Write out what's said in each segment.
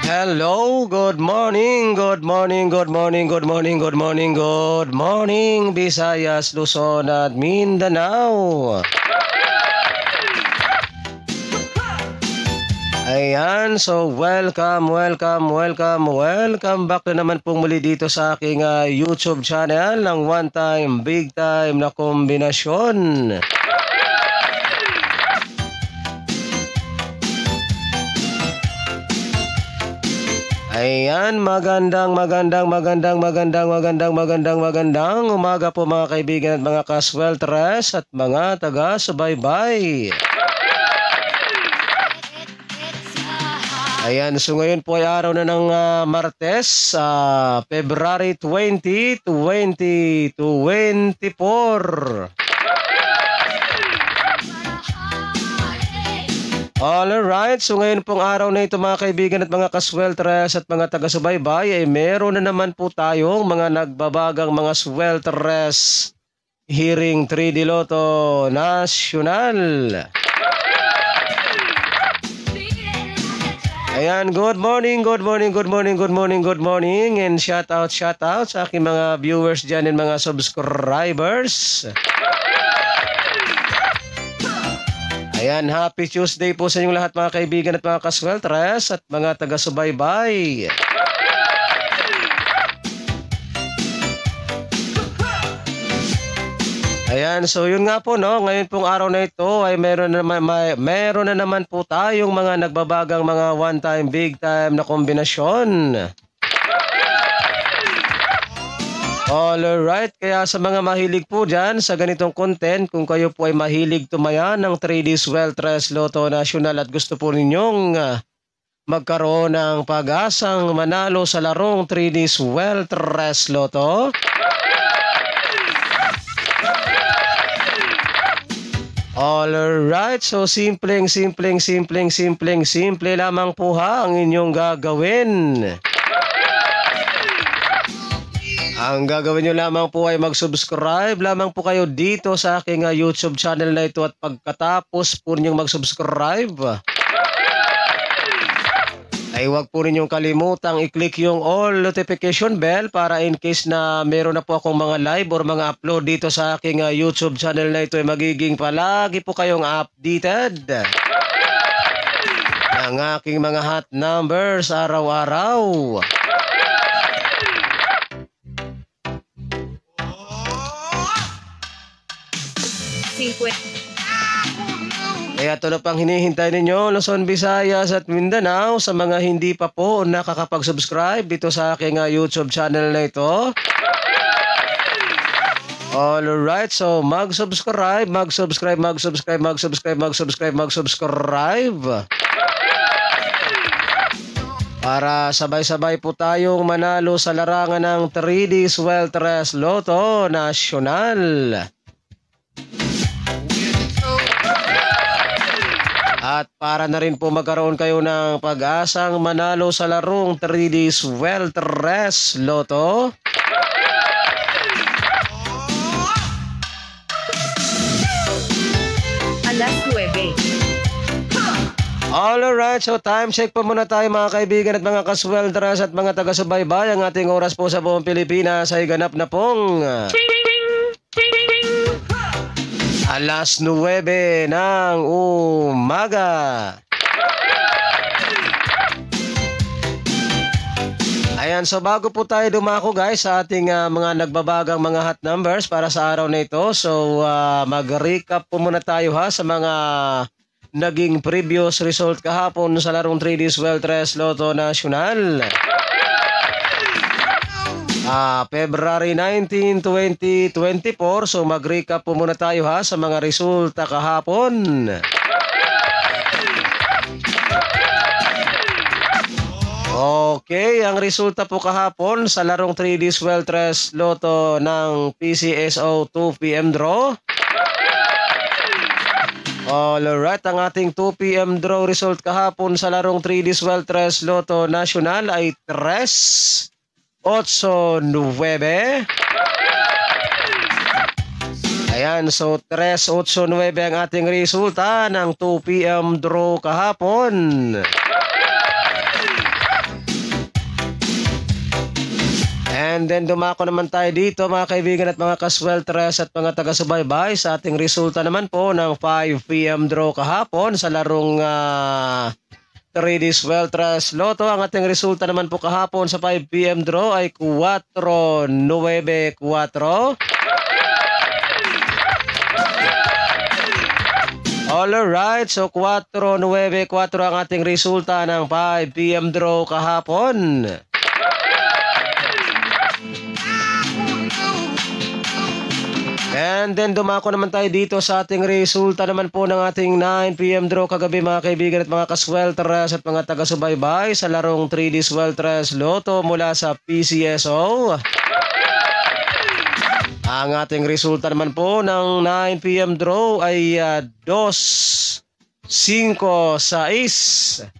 Hello, good morning, good morning, good morning, good morning, good morning, good morning, Visayas, Luzon at Mindanao. Ayan, so welcome back na naman pong muli dito sa aking YouTube channel ng One Time, Big Time na kombinasyon. Ayan, magandang umaga po mga kaibigan at mga kasweltres at mga taga-subaybay. Ayan, so ngayon po ay araw na ng Martes, February 20, 2024. Alright, so ngayon pong araw na ito mga kaibigan at mga kasweltres at mga taga-subaybay ay meron na naman po tayong mga nagbabagang mga sweltres hearing 3D Lotto National. Ayan, good morning and shout out sa aking mga viewers dyan and mga subscribers. Ayan, happy Tuesday po sa inyong lahat mga kaibigan at mga kasweltres at mga taga-subaybay. Ayan, so yun nga po no, ngayon pong araw na ito ay meron na naman po tayong mga nagbabagang mga one time, big time na kombinasyon. Alright, kaya sa mga mahilig po dyan sa ganitong content, kung kayo po ay mahilig tumaya ng 3D Sweltres Lotto National at gusto po ninyong magkaroon ng pag-asang manalo sa larong 3D Sweltres Lotto, alright, so simple lamang po ha ang inyong gagawin. Ang gagawin nyo lamang po ay mag-subscribe lamang po kayo dito sa aking YouTube channel na ito at pagkatapos po ninyong mag-subscribe ay huwag po ninyong kalimutang i-click yung all notification bell para in case na meron na po akong mga live or mga upload dito sa aking YouTube channel na ito ay magiging palagi po kayong updated ng aking mga hot numbers araw-araw. Kaya ito na pang hinihintay ninyo, Luzon, Visayas at Mindanao, sa mga hindi pa po nakakapag-subscribe dito sa aking YouTube channel na ito. Alright, so mag-subscribe para sabay-sabay po tayong manalo sa larangan ng 3D Sweltres Lotto National. At para na rin po magkaroon kayo ng pag-asang manalo sa larong 3D Sweltres Lotto, alas 9. Alright, so time check po muna tayo mga kaibigan at mga kasweltres at mga taga-subaybay. Ang ating oras po sa buong Pilipinas ay ganap na pong alas 9 ng umaga. Ayan, so bago po tayo dumako guys sa ating mga nagbabagang mga hot numbers para sa araw na ito. So mag-recap po muna tayo ha sa mga naging previous result kahapon sa larong 3D Sweltres Lotto National. February 19, 2024. So mag-recap po muna tayo ha sa mga resulta kahapon. Okay, ang resulta po kahapon sa larong 3D Sweltres Lotto ng PCSO 2 PM draw. Alright, ang ating 2 PM draw result kahapon sa larong 3D Sweltres Lotto National ay 3, 8, 9. Ayan, so 3, 8, 9 ang ating resulta ng 2 PM draw kahapon. And then dumako naman tayo dito mga kaibigan at mga kasweltres at mga taga-subaybay sa ating resulta naman po ng 5 p.m. draw kahapon sa larong 3D Sweltres Lotto. Ang ating resulta naman po kahapon sa 5 p.m. draw ay 494. Alright, so 494 ang ating resulta ng 5 p.m. draw kahapon. And then dumako naman tayo dito sa ating resulta naman po ng ating 9 p.m. draw kagabi mga kaibigan at mga kasweltres at mga taga-subaybay sa larong 3D Sweltres Lotto mula sa PCSO. Ang ating resulta naman po ng 9 p.m. draw ay 2-5-6.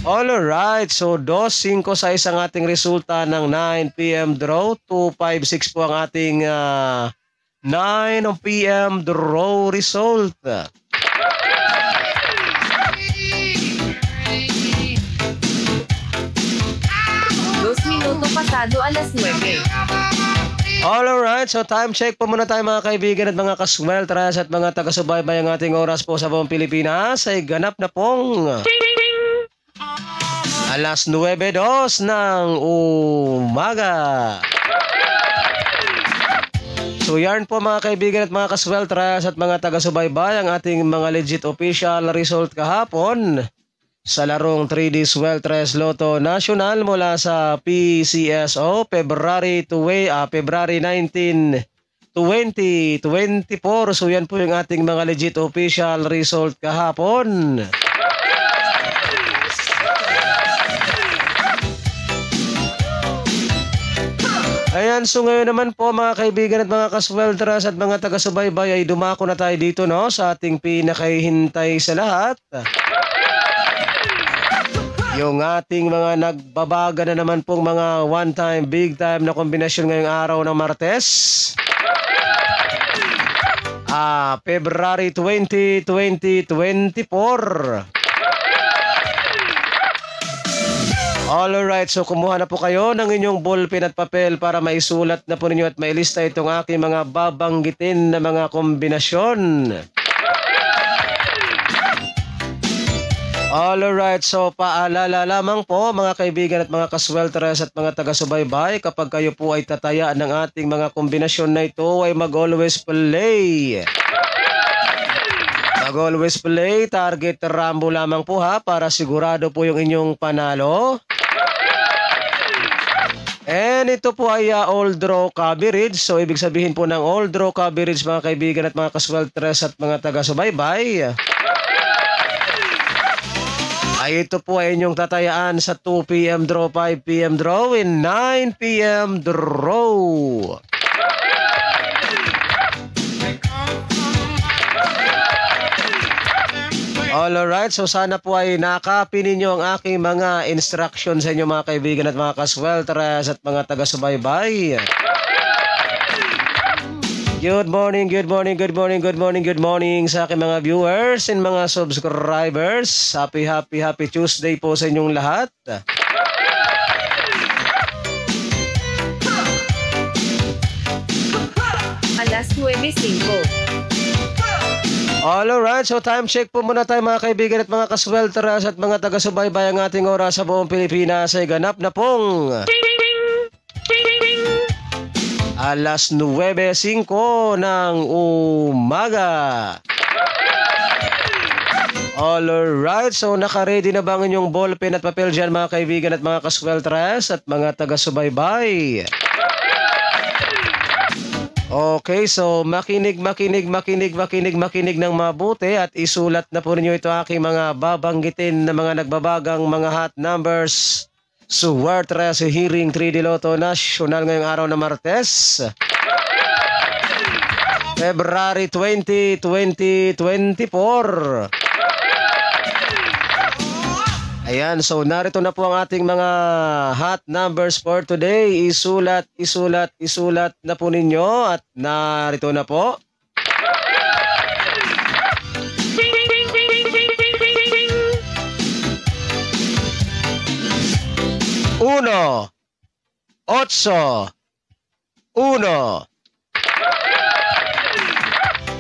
Alright, so 2-5-6 ang ating resulta ng 9 p.m. draw. 2-5-6 po ang ating 9 p.m. draw result. 2 minuto pasado alas 9. Alright, so time check po muna tayo mga kaibigan at mga kasweltres at mga taga-subaybay. Ang ating oras po sa buong Pilipinas ay ganap na pong alas 9:02 ng umaga. So yan po mga kaibigan at mga kasweltres at mga taga-subaybay ang ating mga legit official result kahapon sa larong 3D Sweltres Lotto National mula sa PCSO February 19, 2024. So yan po yung ating mga legit official result kahapon. Ayan, so ngayon naman po mga kaibigan at mga kasweltres at mga taga-subaybay ay dumako na tayo dito no sa ating pinakahihintay sa lahat. Yung ating mga nagbabaga na naman pong mga one-time, big-time na kombinasyon ngayong araw ng Martes. February 20, 2024. Alright, so kumuha na po kayo ng inyong ballpen at papel para maisulat na po ninyo at mailista itong aking mga babanggitin na mga kombinasyon. Alright, so paalala lamang po mga kaibigan at mga kasweltres at mga taga-subaybay, kapag kayo po ay tataya ng ating mga kombinasyon na ito ay mag-always play. Mag-always play, target Rambo lamang po ha para sigurado po yung inyong panalo. And ito po ay all draw coverage. So ibig sabihin po ng all draw coverage mga kaibigan at mga kasweltres at mga taga-subaybay ay ito po ay inyong tatayaan sa 2 p.m. draw, 5 p.m. draw, and 9 p.m. draw. Alright, so sana po ay nakapin ninyo ang aking mga instructions sa inyo mga kaibigan at mga kasweltres at mga taga-subaybay. Good morning, good morning, good morning, good morning, good morning sa aking mga viewers and mga subscribers. Happy Tuesday po sa inyong lahat. Alas 9:05. Alright, so time check po muna tayo mga kaibigan at mga kasweltres at mga taga-subaybay. Ang ating oras sa buong Pilipinas ay ganap na pong alas 9:05 ng umaga. Alright, so naka-ready na ba ang inyong ballpen at papel dyan mga kaibigan at mga kasweltres at mga taga-subaybay? Okay, so makinig ng mabuti at isulat na po ninyo ito aking mga babanggitin na mga nagbabagang mga hot numbers. Sweltres Hearing 3D Lotto National ngayong araw na Martes, February 20, 2024. Ayan, so narito na po ang ating mga hot numbers for today. Isulat na po ninyo at narito na po. 1.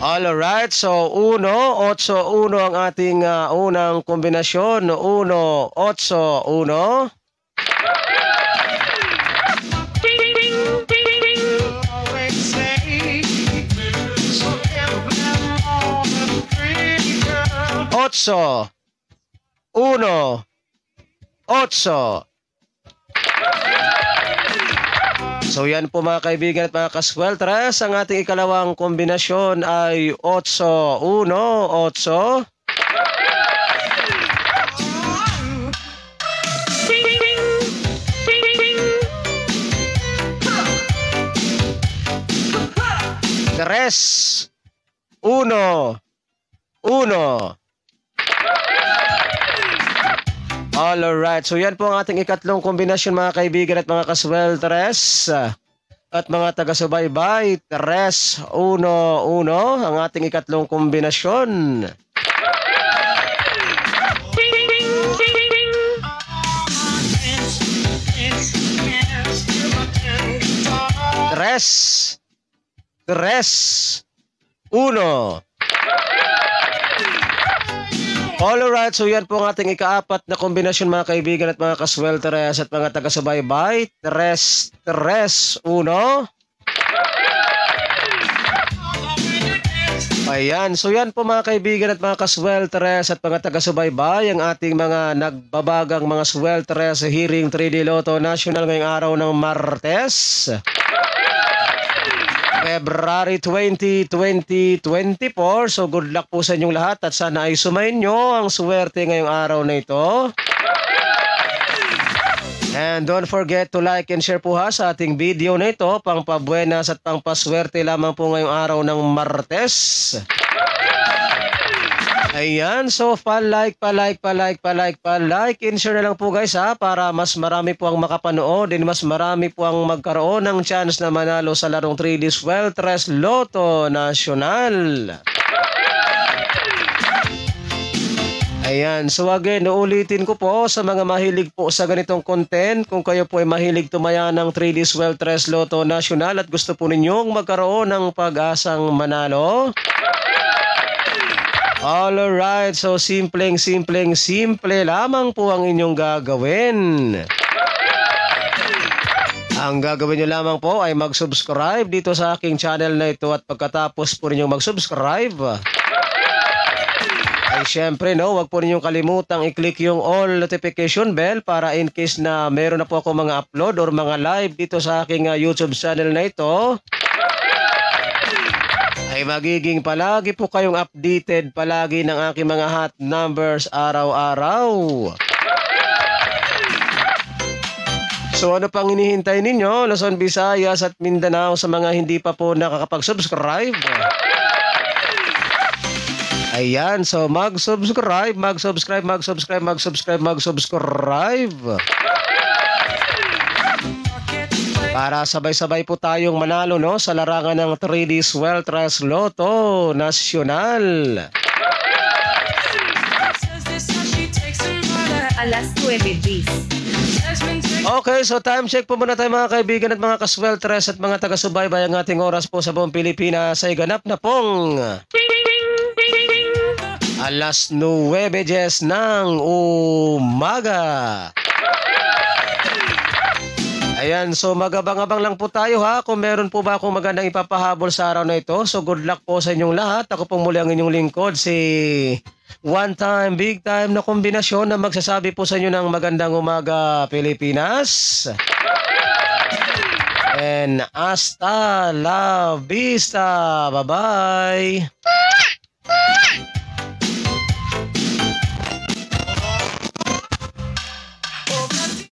Alright, so 1, 8, 1 ang ating unang kombinasyon. 1, 8, 1. Otso, 1, 8. So yan po mga kaibigan at mga kasweltres, ang ating ikalawang kombinasyon ay 8, 1, 8. Tres, 1, 1. Alright, so yan po ang ating ikatlong kombinasyon mga kaibigan at mga kasweltres at mga taga-subaybay. 3, 1, 1 ang ating ikatlong kombinasyon. Tres, 1. Alright, so yan po ang ating ikaapat na kombinasyon mga kaibigan at mga kasweltres at mga taga-subaybay. 3, 1. Ayan, so yan po mga kaibigan at mga kasweltres at mga taga-subaybay, ang ating mga nagbabagang mga sweltres sa Hearing 3D Lotto National ngayong araw ng Martes, February 20, 2024. So good luck po sa inyong lahat at sana ay sumayin nyo ang swerte ngayong araw na ito. And don't forget to like and share po ha sa ating video na ito. Pangpabuenas at pangpaswerte lamang po ngayong araw ng Martes. Ayan, so pa-like and share na lang po guys ha, para mas marami po ang makapanood and mas marami po ang magkaroon ng chance na manalo sa larong 3D Sweltres Lotto National. Ayan, so again, uulitin ko po sa mga mahilig po sa ganitong content, kung kayo po ay mahilig tumaya ng 3D Sweltres Lotto National at gusto po ninyong magkaroon ng pag-asang manalo. Alright, so simple lamang po ang inyong gagawin. Ang gagawin nyo lamang po ay mag-subscribe dito sa aking channel na ito at pagkatapos po ninyong mag-subscribe, ay syempre wag po ninyong kalimutang i-click yung all notification bell para in case na meron na po ako mga upload or mga live dito sa aking YouTube channel na ito, ay magiging palagi po kayong updated palagi ng aking mga hot numbers araw-araw. So ano pang hinihintay ninyo, Luzon, Visayas at Mindanao, sa mga hindi pa po nakakapag-subscribe? Ayan, so mag-subscribe. Para sabay-sabay po tayong manalo sa larangan ng 3D Sweltres Lotto National. Alas 9:10. Okay, so time check po muna tayo mga kaibigan at mga kasweltres at mga taga-subaybay. Ang ating oras po sa buong Pilipinas ay ganap na pong alas 9:10 ng umaga. Ayan, so magabang-abang lang po tayo ha kung meron po ba akong magandang ipapahabol sa araw na ito. So good luck po sa inyong lahat. Ako pong muli ang inyong lingkod, si one time, big time na kombinasyon na magsasabi po sa inyo ng magandang umaga Pilipinas. And hasta la vista. Bye-bye.